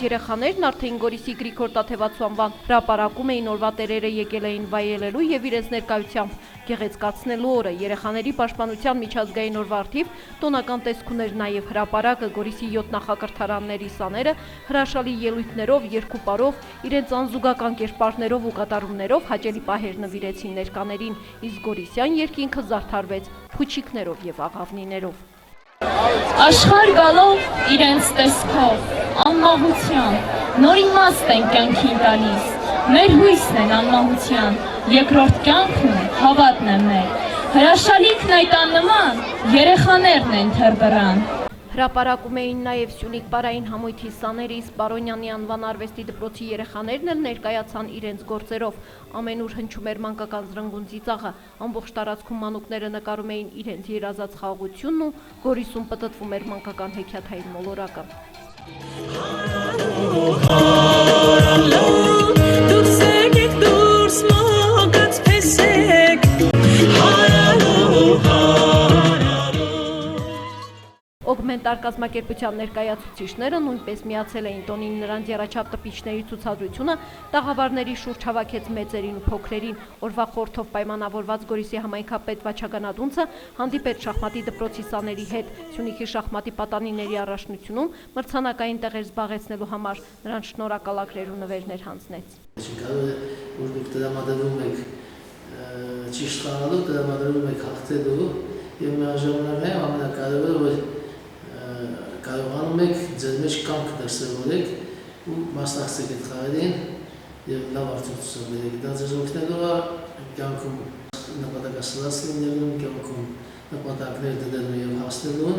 երեխաներն արդեն Գորիսի Գրիգոր Տաթևացու անվան հրապարակում էին օրվա տերերը եկել էին վայելելու եւ իրենց ներկայությամբ գեղեցկացնելու օրը։ Երեխաների պաշտպանության միջազգային օրվա առթիվ տոնական տեսք ուներ նաեւ հրապարակը։ Գորիսի 7 նախակրթարանների սաները հրաշալի ելույթներով, երկու պարով, իրենց անզուգական կերպարներով ու կատարումներով հաճելի պահեր նվիրեցին ներկաներին, իսկ Գորիսյան երկինքը զարդարվեց փուչիկներով եւ աղավնիներով։ Աշխարհ գալով իրենց տեսքով, անմահությամբ, նոր իմաստ են կյանքին տալիս, մեր հույսն են անմահության, երկրորդ կյանքն ու հավատն է մեր, հրաշալիքն այդ աննման, երեխաներն են թերբռան։ Հրապարակում էին նաև Սյունիք պարային համույթի սաների, Սպարոնյանի անվան արվեստի դպրոցի երեխաներն էլ ներկայացան իրենց գործերով։ Ամենուր հնչում էր մանկական զրնգուն ծիծաղը, ամբողջ տարածքում մանուկները նկարում էին իրենց երազած խաղաղությունն ու Գորիսում պտտվում էր մանկական հեքիաթային մոլորակը։ Օգմենտար կազմակերպության ներկայացուցիչները նույնպես միացել էին տոնին, նրանց եռաչափ տպիչների ցուցադրությունը տաղավարների շուրջ հավաքեց մեծերին ու փոքրերին։ Օրվա խորհրդով պայմանավորված Գորիսի համայնքապետ Վաչագանադունցը հանդիպեց շախմատի դպրոցի սաների հետ։ Սյունիքի շախմատի պատանիների առաջնությունում մրցանակային տեղեր զբաղեցնելու համար նրանց շնորհակալագրեր ու նվերներ հանձնեց։ Ճիշտ խաղալու տրամադրում եք հաղթելու եւ միաժամանակ ամենակարևորը որ կարողանում եք ձեր մեջ կամք դրսևորեք ու մասնակցեք այդ խաղերին եւ լավ արդյունք ունենաք։ Դա ձեզ օգնելու է կյանքում նպատակասլաց լինելու, կյանքում նպատակներ դնելու եւ հասնելու։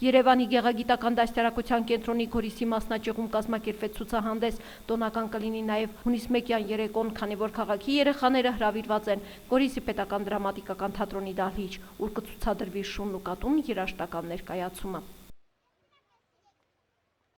Երևանի գեղագիտական դաստիարակության կենտրոնի Գորիսի մասնաճյուղում կազմակերպվեց ցուցահանդես, տոնական կլինի նաև հունիս 1-յան երեկոն, քանի որ քաղաքի երեխաները հրավիրված են Գորիսի պետական դրամատիկական թատրոնի դահլիճ, ուր կցուցադրվի շունն ու կատուն երաժշտական ներկայացումը։